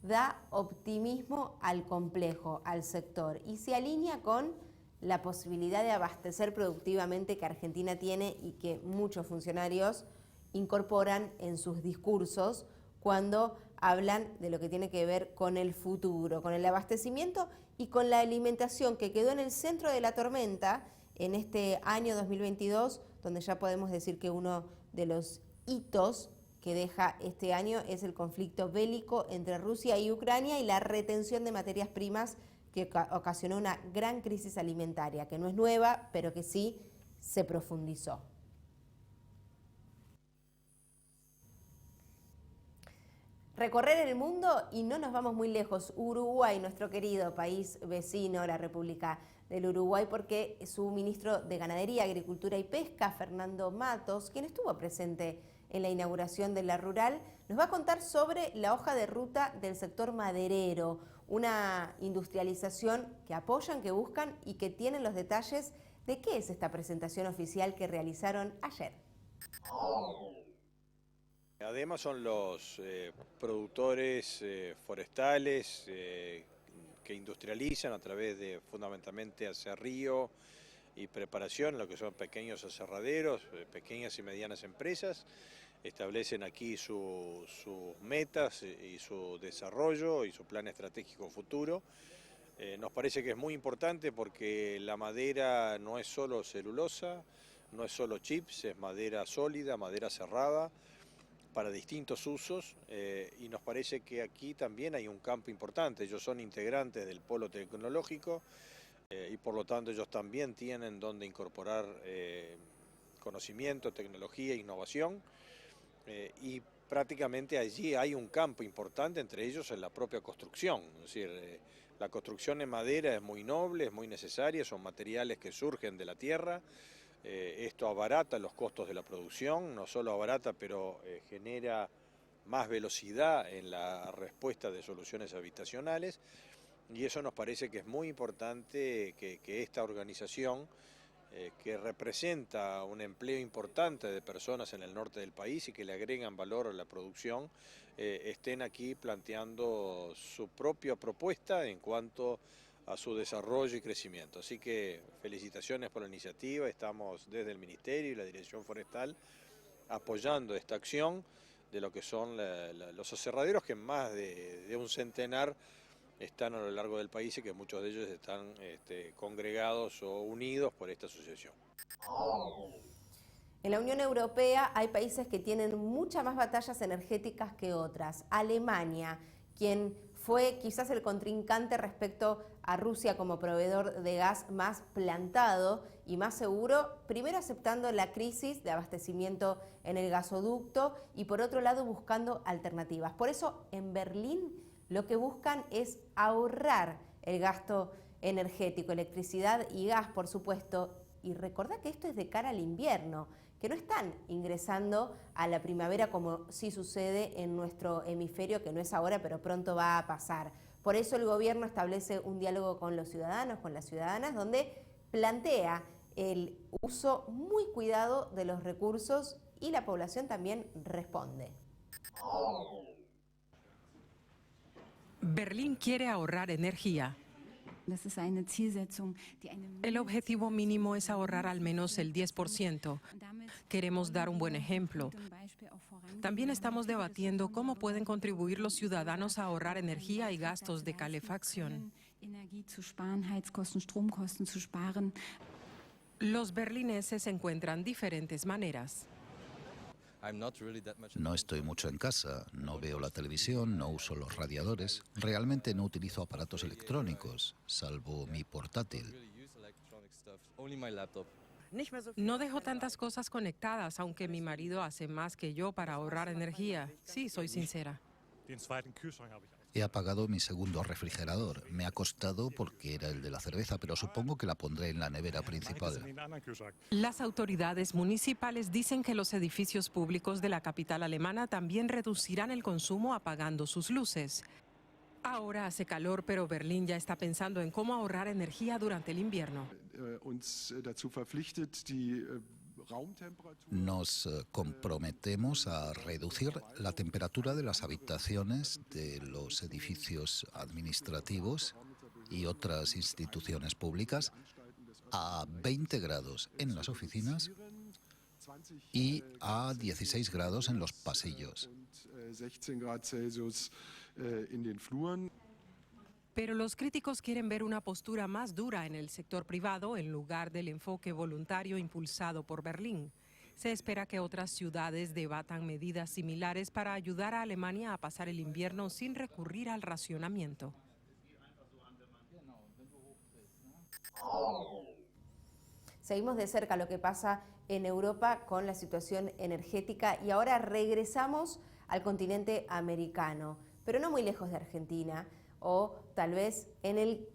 da optimismo al complejo, al sector, y se alinea con la posibilidad de abastecer productivamente que Argentina tiene y que muchos funcionarios incorporan en sus discursos cuando hablan de lo que tiene que ver con el futuro, con el abastecimiento y con la alimentación que quedó en el centro de la tormenta en este año 2022, donde ya podemos decir que uno de los hitos que deja este año es el conflicto bélico entre Rusia y Ucrania y la retención de materias primas que ocasionó una gran crisis alimentaria, que no es nueva, pero que sí se profundizó. Recorrer el mundo y no nos vamos muy lejos. Uruguay, nuestro querido país vecino, la República del Uruguay, porque su ministro de Ganadería, Agricultura y Pesca, Fernando Matos, quien estuvo presente en la inauguración de la rural, nos va a contar sobre la hoja de ruta del sector maderero, una industrialización que apoyan, que buscan y que tienen los detalles de qué es esta presentación oficial que realizaron ayer. Además son los productores forestales que industrializan a través de fundamentalmente aserrío y preparación, lo que son pequeños aserraderos, pequeñas y medianas empresas. Establecen aquí sus metas y su desarrollo y su plan estratégico futuro. Nos parece que es muy importante porque la madera no es solo celulosa, no es solo chips, es madera sólida, madera cerrada, para distintos usos, y nos parece que aquí también hay un campo importante. Ellos son integrantes del polo tecnológico y por lo tanto ellos también tienen donde incorporar conocimiento, tecnología e innovación. Y prácticamente allí hay un campo importante, entre ellos en la propia construcción. Es decir, la construcción en madera es muy noble, es muy necesaria, son materiales que surgen de la tierra. Esto abarata los costos de la producción, no solo abarata, pero genera más velocidad en la respuesta de soluciones habitacionales. Y eso nos parece que es muy importante que esta organización, que representa un empleo importante de personas en el norte del país y que le agregan valor a la producción, estén aquí planteando su propia propuesta en cuanto a su desarrollo y crecimiento. Así que felicitaciones por la iniciativa, estamos desde el Ministerio y la Dirección Forestal apoyando esta acción de lo que son los aserraderos, que más de un centenar están a lo largo del país y que muchos de ellos están congregados o unidos por esta asociación. En la Unión Europea hay países que tienen muchas más batallas energéticas que otras. Alemania, quien fue quizás el contrincante respecto a Rusia como proveedor de gas más plantado y más seguro, primero aceptando la crisis de abastecimiento en el gasoducto y por otro lado buscando alternativas. Por eso en Berlín lo que buscan es ahorrar el gasto energético, electricidad y gas, por supuesto, y recordá que esto es de cara al invierno, que no están ingresando a la primavera como sí sucede en nuestro hemisferio, que no es ahora, pero pronto va a pasar. Por eso el gobierno establece un diálogo con los ciudadanos, con las ciudadanas, donde plantea el uso muy cuidado de los recursos y la población también responde. Berlín quiere ahorrar energía. El objetivo mínimo es ahorrar al menos el 10%. Queremos dar un buen ejemplo. También estamos debatiendo cómo pueden contribuir los ciudadanos a ahorrar energía y gastos de calefacción. Los berlineses encuentran diferentes maneras. No estoy mucho en casa, no veo la televisión, no uso los radiadores. Realmente no utilizo aparatos electrónicos, salvo mi portátil. No dejo tantas cosas conectadas, aunque mi marido hace más que yo para ahorrar energía. Sí, soy sincera. He apagado mi segundo refrigerador. Me ha costado porque era el de la cerveza, pero supongo que la pondré en la nevera principal. Las autoridades municipales dicen que los edificios públicos de la capital alemana también reducirán el consumo apagando sus luces. Ahora hace calor, pero Berlín ya está pensando en cómo ahorrar energía durante el invierno. Nos comprometemos a reducir la temperatura de las habitaciones de los edificios administrativos y otras instituciones públicas a 20 grados en las oficinas y a 16 grados en los pasillos. Pero los críticos quieren ver una postura más dura en el sector privado en lugar del enfoque voluntario impulsado por Berlín. Se espera que otras ciudades debatan medidas similares para ayudar a Alemania a pasar el invierno sin recurrir al racionamiento. Seguimos de cerca lo que pasa en Europa con la situación energética y ahora regresamos al continente americano, pero no muy lejos de Argentina, o tal vez en el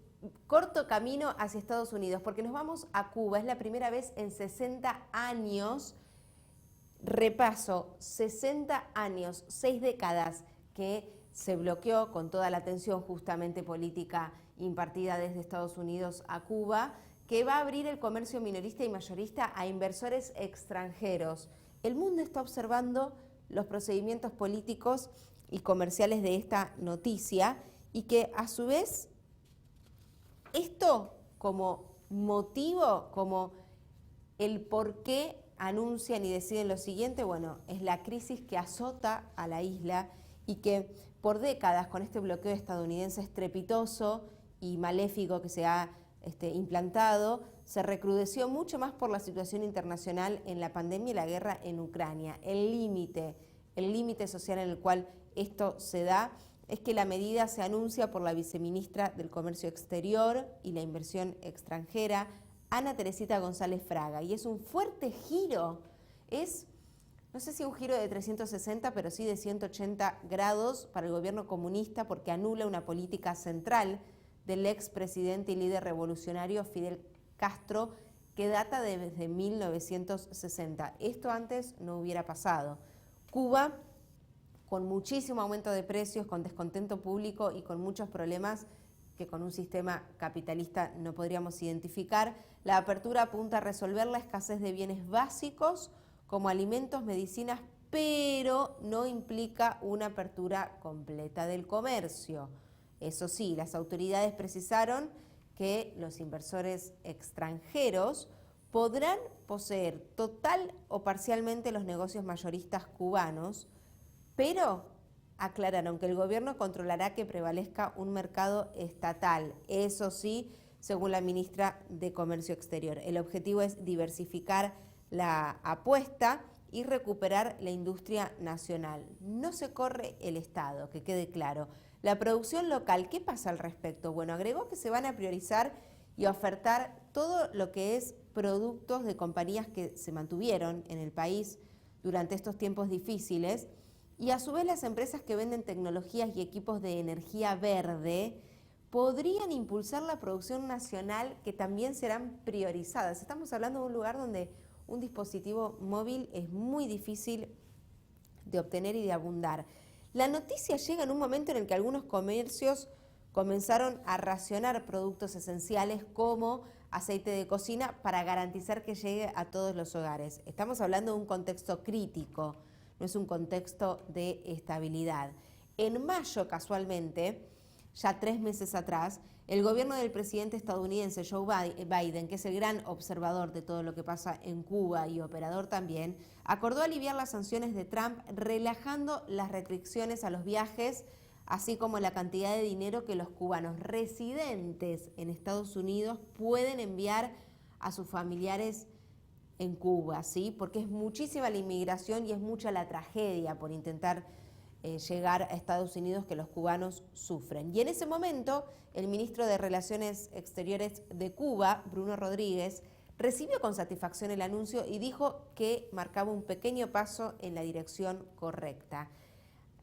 corto camino hacia Estados Unidos, porque nos vamos a Cuba. Es la primera vez en 60 años, repaso, 60 años, 6 décadas que se bloqueó con toda la atención justamente política impartida desde Estados Unidos a Cuba, que va a abrir el comercio minorista y mayorista a inversores extranjeros. El mundo está observando los procedimientos políticos y comerciales de esta noticia, y que a su vez esto como motivo, como el por qué anuncian y deciden lo siguiente, bueno, es la crisis que azota a la isla y que por décadas con este bloqueo estadounidense estrepitoso y maléfico que se ha implantado, se recrudeció mucho más por la situación internacional en la pandemia y la guerra en Ucrania. El límite social en el cual esto se da es que la medida se anuncia por la viceministra del Comercio Exterior y la Inversión Extranjera, Ana Teresita González Fraga, y es un fuerte giro, no sé si un giro de 360, pero sí de 180 grados para el gobierno comunista, porque anula una política central del expresidente y líder revolucionario Fidel Castro, que data desde 1960. Esto antes no hubiera pasado. Cuba, con muchísimo aumento de precios, con descontento público y con muchos problemas que con un sistema capitalista no podríamos identificar. La apertura apunta a resolver la escasez de bienes básicos como alimentos, medicinas, pero no implica una apertura completa del comercio. Eso sí, las autoridades precisaron que los inversores extranjeros podrán poseer total o parcialmente los negocios mayoristas cubanos, pero aclararon que el gobierno controlará que prevalezca un mercado estatal. Eso sí, según la ministra de Comercio Exterior. El objetivo es diversificar la apuesta y recuperar la industria nacional. No se corre el Estado, que quede claro. La producción local, ¿qué pasa al respecto? Bueno, agregó que se van a priorizar y ofertar todo lo que es productos de compañías que se mantuvieron en el país durante estos tiempos difíciles, y a su vez las empresas que venden tecnologías y equipos de energía verde podrían impulsar la producción nacional, que también serán priorizadas. Estamos hablando de un lugar donde un dispositivo móvil es muy difícil de obtener y de abundar. La noticia llega en un momento en el que algunos comercios comenzaron a racionar productos esenciales como aceite de cocina para garantizar que llegue a todos los hogares. Estamos hablando de un contexto crítico, no es un contexto de estabilidad. En mayo, casualmente, ya 3 meses atrás, el gobierno del presidente estadounidense Joe Biden, que es el gran observador de todo lo que pasa en Cuba y operador también, acordó aliviar las sanciones de Trump relajando las restricciones a los viajes, así como la cantidad de dinero que los cubanos residentes en Estados Unidos pueden enviar a sus familiares en Cuba, ¿sí? Porque es muchísima la inmigración y es mucha la tragedia por intentar llegar a Estados Unidos que los cubanos sufren. Y en ese momento, el ministro de Relaciones Exteriores de Cuba, Bruno Rodríguez, recibió con satisfacción el anuncio y dijo que marcaba un pequeño paso en la dirección correcta.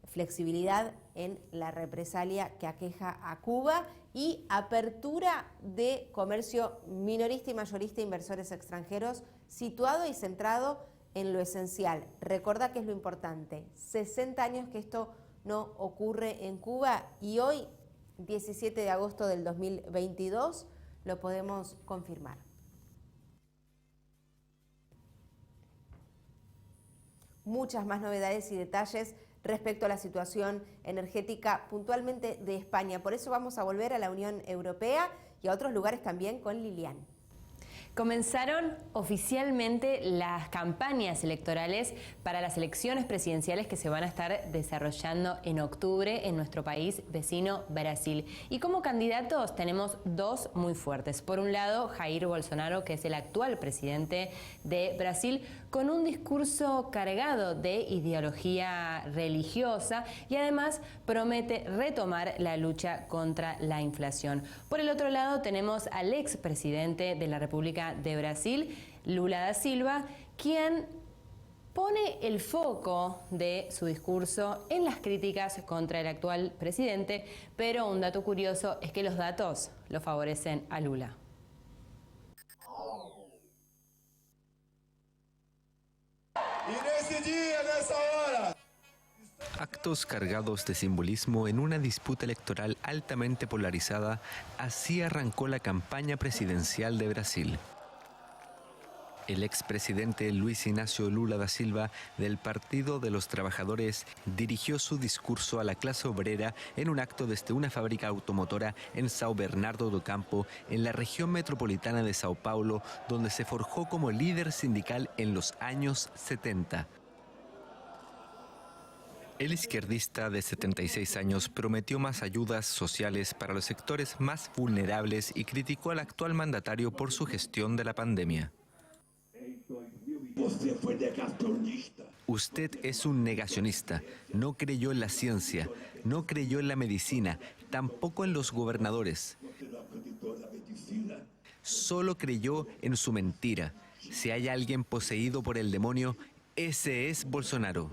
Flexibilidad en la represalia que aqueja a Cuba y apertura de comercio minorista y mayorista, inversores extranjeros, situado y centrado en lo esencial. Recordá que es lo importante, 60 años que esto no ocurre en Cuba y hoy, 17 de agosto del 2022, lo podemos confirmar. Muchas más novedades y detalles respecto a la situación energética puntualmente de España. Por eso vamos a volver a la Unión Europea y a otros lugares también con Lilian. Comenzaron oficialmente las campañas electorales para las elecciones presidenciales que se van a estar desarrollando en octubre en nuestro país vecino Brasil. Y como candidatos tenemos 2 muy fuertes. Por un lado, Jair Bolsonaro, que es el actual presidente de Brasil, con un discurso cargado de ideología religiosa y además promete retomar la lucha contra la inflación. Por el otro lado tenemos al expresidente de la República de Brasil, Lula da Silva, quien pone el foco de su discurso en las críticas contra el actual presidente, pero un dato curioso es que los datos lo favorecen a Lula. Actos cargados de simbolismo en una disputa electoral altamente polarizada, así arrancó la campaña presidencial de Brasil. El expresidente Luis Inácio Lula da Silva, del Partido de los Trabajadores, dirigió su discurso a la clase obrera en un acto desde una fábrica automotora en São Bernardo do Campo, en la región metropolitana de Sao Paulo, donde se forjó como líder sindical en los años 70. El izquierdista de 76 años prometió más ayudas sociales para los sectores más vulnerables y criticó al actual mandatario por su gestión de la pandemia. Usted es un negacionista, no creyó en la ciencia, no creyó en la medicina, tampoco en los gobernadores. Solo creyó en su mentira. Si hay alguien poseído por el demonio, ese es Bolsonaro.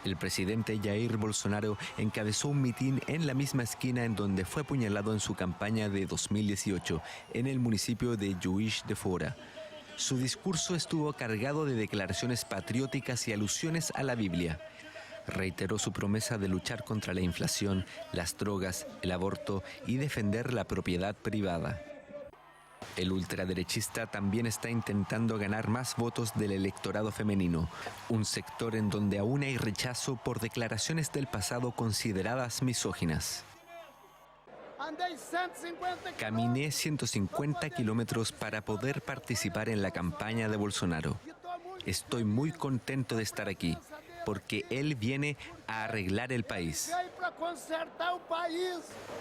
El presidente Jair Bolsonaro encabezó un mitin en la misma esquina en donde fue apuñalado en su campaña de 2018, en el municipio de Juiz de Fora. Su discurso estuvo cargado de declaraciones patrióticas y alusiones a la Biblia. Reiteró su promesa de luchar contra la inflación, las drogas, el aborto y defender la propiedad privada. El ultraderechista también está intentando ganar más votos del electorado femenino, un sector en donde aún hay rechazo por declaraciones del pasado consideradas misóginas. Caminé 150 kilómetros para poder participar en la campaña de Bolsonaro. Estoy muy contento de estar aquí, porque él viene a arreglar el país.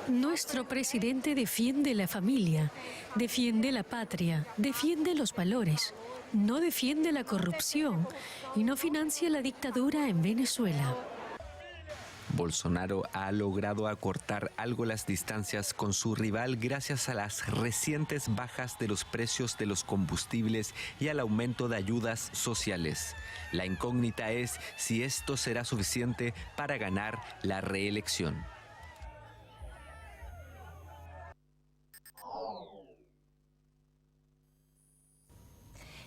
Nuestro presidente defiende la familia, defiende la patria, defiende los valores, no defiende la corrupción y no financia la dictadura en Venezuela. Bolsonaro ha logrado acortar algo las distancias con su rival gracias a las recientes bajas de los precios de los combustibles y al aumento de ayudas sociales. La incógnita es si esto será suficiente para ganar la reelección.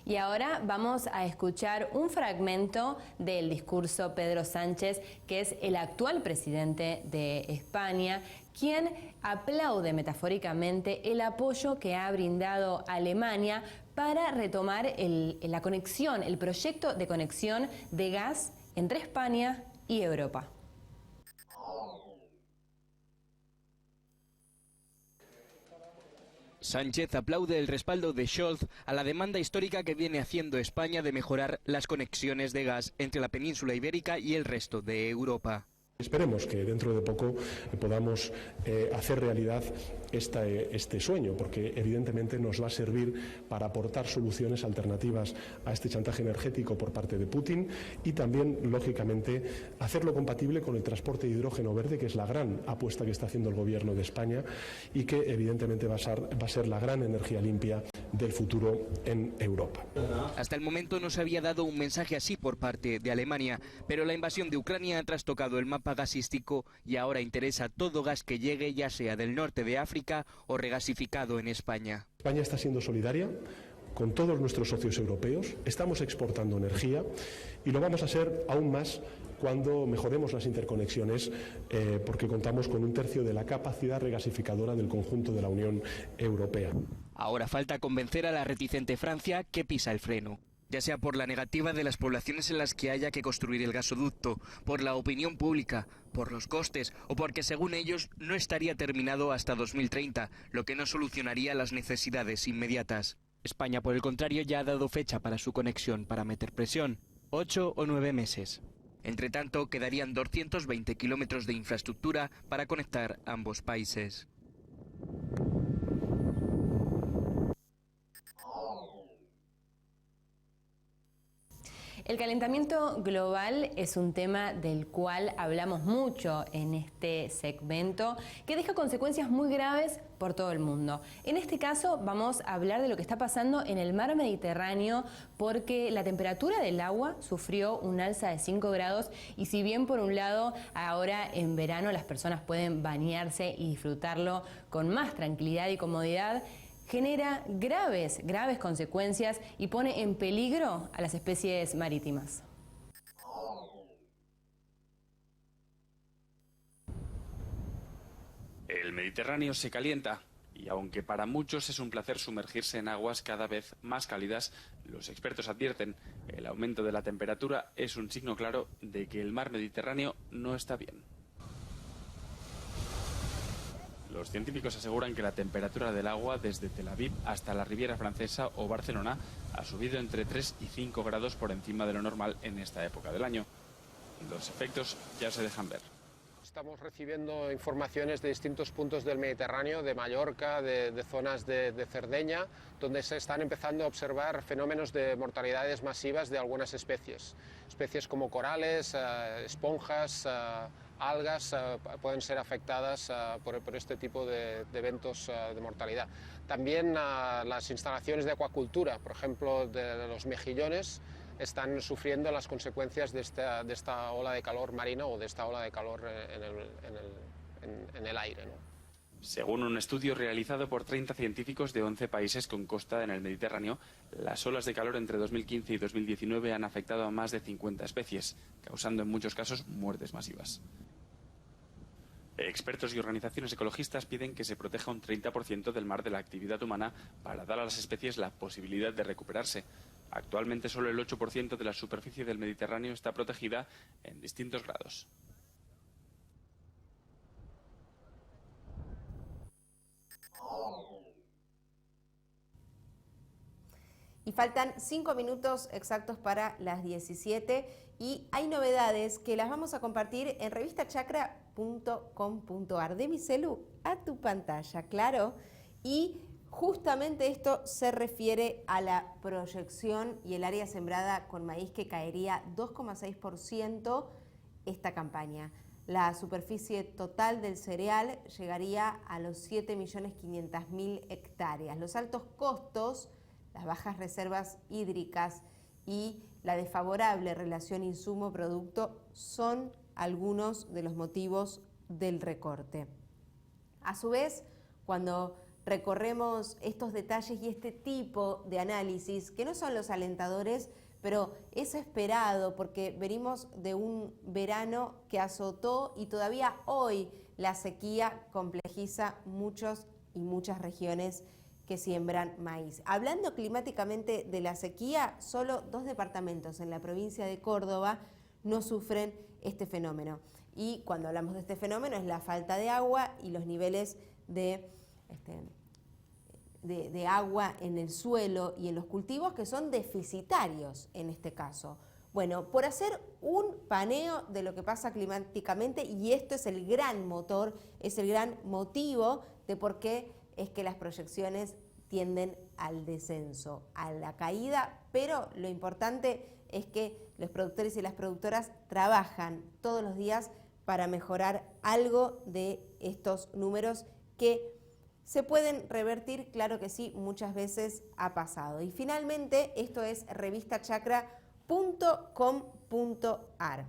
Y ahora vamos a escuchar un fragmento del discurso Pedro Sánchez, que es el actual presidente de España, quien aplaude metafóricamente el apoyo que ha brindado Alemania para retomar la conexión, el proyecto de conexión de gas entre España y Europa. Sánchez aplaude el respaldo de Scholz a la demanda histórica que viene haciendo España de mejorar las conexiones de gas entre la península ibérica y el resto de Europa. Esperemos que dentro de poco podamos hacer realidad este sueño, porque evidentemente nos va a servir para aportar soluciones alternativas a este chantaje energético por parte de Putin y también, lógicamente, hacerlo compatible con el transporte de hidrógeno verde, que es la gran apuesta que está haciendo el Gobierno de España y que evidentemente va a ser la gran energía limpia del futuro en Europa. Hasta el momento no se había dado un mensaje así por parte de Alemania, pero la invasión de Ucrania ha trastocado el mapa gasístico y ahora interesa todo gas que llegue, ya sea del norte de África o regasificado en España. España está siendo solidaria con todos nuestros socios europeos, estamos exportando energía y lo vamos a hacer aún más cuando mejoremos las interconexiones, porque contamos con 1/3 de la capacidad regasificadora del conjunto de la Unión Europea. Ahora falta convencer a la reticente Francia que pisa el freno, ya sea por la negativa de las poblaciones en las que haya que construir el gasoducto, por la opinión pública, por los costes o porque según ellos no estaría terminado hasta 2030, lo que no solucionaría las necesidades inmediatas. España, por el contrario, ya ha dado fecha para su conexión para meter presión, 8 o 9 meses. Entre tanto, quedarían 220 kilómetros de infraestructura para conectar ambos países. El calentamiento global es un tema del cual hablamos mucho en este segmento, que deja consecuencias muy graves por todo el mundo. En este caso vamos a hablar de lo que está pasando en el mar Mediterráneo, porque la temperatura del agua sufrió un alza de 5 grados y si bien por un lado ahora en verano las personas pueden bañarse y disfrutarlo con más tranquilidad y comodidad, genera graves consecuencias y pone en peligro a las especies marítimas. El Mediterráneo se calienta y aunque para muchos es un placer sumergirse en aguas cada vez más cálidas, los expertos advierten que el aumento de la temperatura es un signo claro de que el mar Mediterráneo no está bien. Los científicos aseguran que la temperatura del agua desde Tel Aviv hasta la Riviera Francesa o Barcelona ha subido entre 3 y 5 grados por encima de lo normal en esta época del año. Los efectos ya se dejan ver. Estamos recibiendo informaciones de distintos puntos del Mediterráneo, de Mallorca, de zonas de Cerdeña, donde se están empezando a observar fenómenos de mortalidades masivas de algunas especies. Especies como corales, esponjas, algas pueden ser afectadas por este tipo de eventos de mortalidad. También las instalaciones de acuacultura, por ejemplo de los mejillones, están sufriendo las consecuencias de esta ola de calor marina o de esta ola de calor en el aire, ¿no? Según un estudio realizado por 30 científicos de 11 países con costa en el Mediterráneo, las olas de calor entre 2015 y 2019 han afectado a más de 50 especies, causando en muchos casos muertes masivas. Expertos y organizaciones ecologistas piden que se proteja un 30% del mar de la actividad humana para dar a las especies la posibilidad de recuperarse. Actualmente solo el 8% de la superficie del Mediterráneo está protegida en distintos grados. Y faltan 5 minutos exactos para las 17 y hay novedades que las vamos a compartir en revistachakra.com.ar. De mi celu a tu pantalla, claro. Y justamente esto se refiere a la proyección y el área sembrada con maíz que caería 2,6% esta campaña. La superficie total del cereal llegaría a los 7.500.000 hectáreas. Los altos costos, las bajas reservas hídricas y la desfavorable relación insumo-producto son algunos de los motivos del recorte. A su vez, cuando recorremos estos detalles y este tipo de análisis, que no son los alentadores, pero es esperado porque venimos de un verano que azotó y todavía hoy la sequía complejiza muchos y muchas regiones que siembran maíz. Hablando climáticamente de la sequía, solo 2 departamentos en la provincia de Córdoba no sufren este fenómeno. Y cuando hablamos de este fenómeno es la falta de agua y los niveles de agua en el suelo y en los cultivos que son deficitarios en este caso. Bueno, por hacer un paneo de lo que pasa climáticamente, y esto es el gran motor, es el gran motivo de por qué es que las proyecciones tienden al descenso, a la caída, pero lo importante es que los productores y las productoras trabajan todos los días para mejorar algo de estos números que se pueden revertir, claro que sí, muchas veces ha pasado. Y finalmente, esto es revistachacra.com.ar.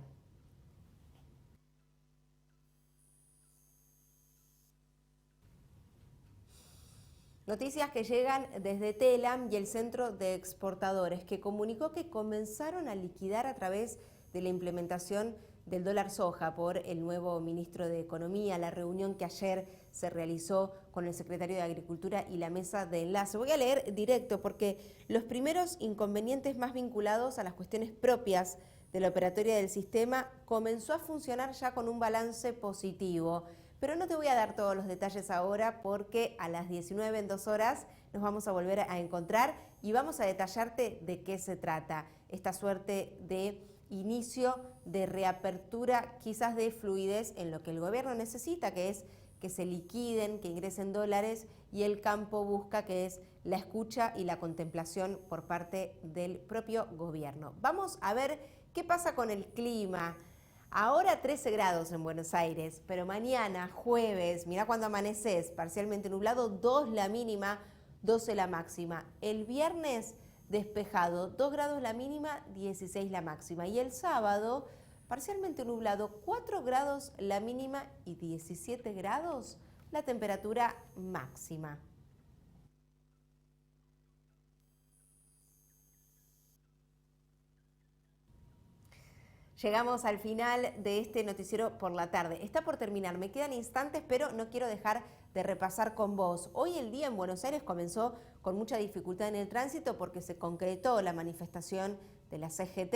Noticias que llegan desde Telam y el Centro de Exportadores, que comunicó que comenzaron a liquidar a través de la implementación del dólar soja por el nuevo ministro de Economía, la reunión que ayer se realizó con el secretario de Agricultura y la mesa de enlace. Voy a leer directo porque los primeros inconvenientes más vinculados a las cuestiones propias de la operatoria del sistema comenzó a funcionar ya con un balance positivo. Pero no te voy a dar todos los detalles ahora porque a las 19 en 2 horas nos vamos a volver a encontrar y vamos a detallarte de qué se trata. Esta suerte de inicio de reapertura, quizás de fluidez en lo que el gobierno necesita, que es que se liquiden, que ingresen dólares, y el campo busca, que es la escucha y la contemplación por parte del propio gobierno. Vamos a ver qué pasa con el clima. Ahora 13 grados en Buenos Aires, pero mañana, jueves, mirá cuando amaneces, parcialmente nublado, 2 la mínima, 12 la máxima. El viernes, despejado, 2 grados la mínima, 16 la máxima. Y el sábado, parcialmente nublado, 4 grados la mínima y 17 grados la temperatura máxima. Llegamos al final de este noticiero por la tarde. Está por terminar, me quedan instantes, pero no quiero dejar de repasar con vos. Hoy el día en Buenos Aires comenzó con mucha dificultad en el tránsito porque se concretó la manifestación de la CGT.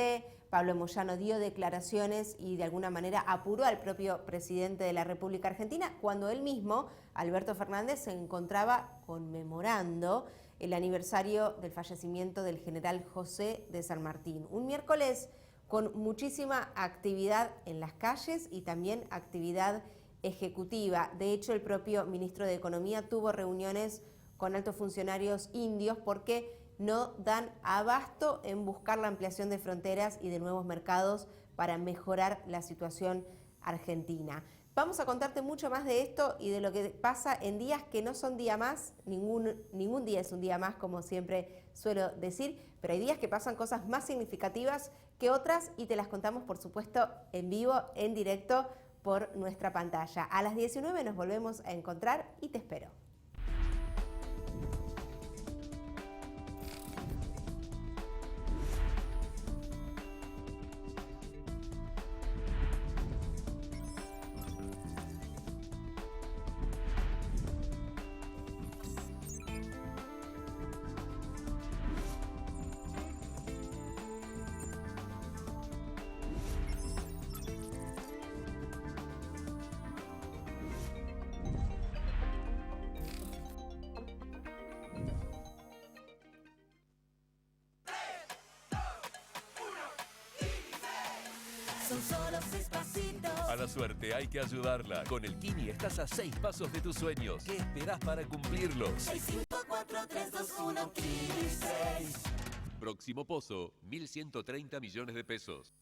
Pablo Moyano dio declaraciones y de alguna manera apuró al propio presidente de la República Argentina cuando él mismo, Alberto Fernández, se encontraba conmemorando el aniversario del fallecimiento del general José de San Martín. Un miércoles con muchísima actividad en las calles y también actividad ejecutiva. De hecho, el propio ministro de Economía tuvo reuniones con altos funcionarios indios porque no dan abasto en buscar la ampliación de fronteras y de nuevos mercados para mejorar la situación argentina. Vamos a contarte mucho más de esto y de lo que pasa en días que no son día más, ningún día es un día más, como siempre suelo decir, pero hay días que pasan cosas más significativas que otras y te las contamos, por supuesto, en vivo, en directo, por nuestra pantalla. A las 19 nos volvemos a encontrar y te espero. A la suerte hay que ayudarla. Con el Kini estás a 6 pasos de tus sueños. ¿Qué esperás para cumplirlos? 6, 5, 4, 3, 2, 1, Kini 6. Próximo pozo, 1.130 millones de pesos.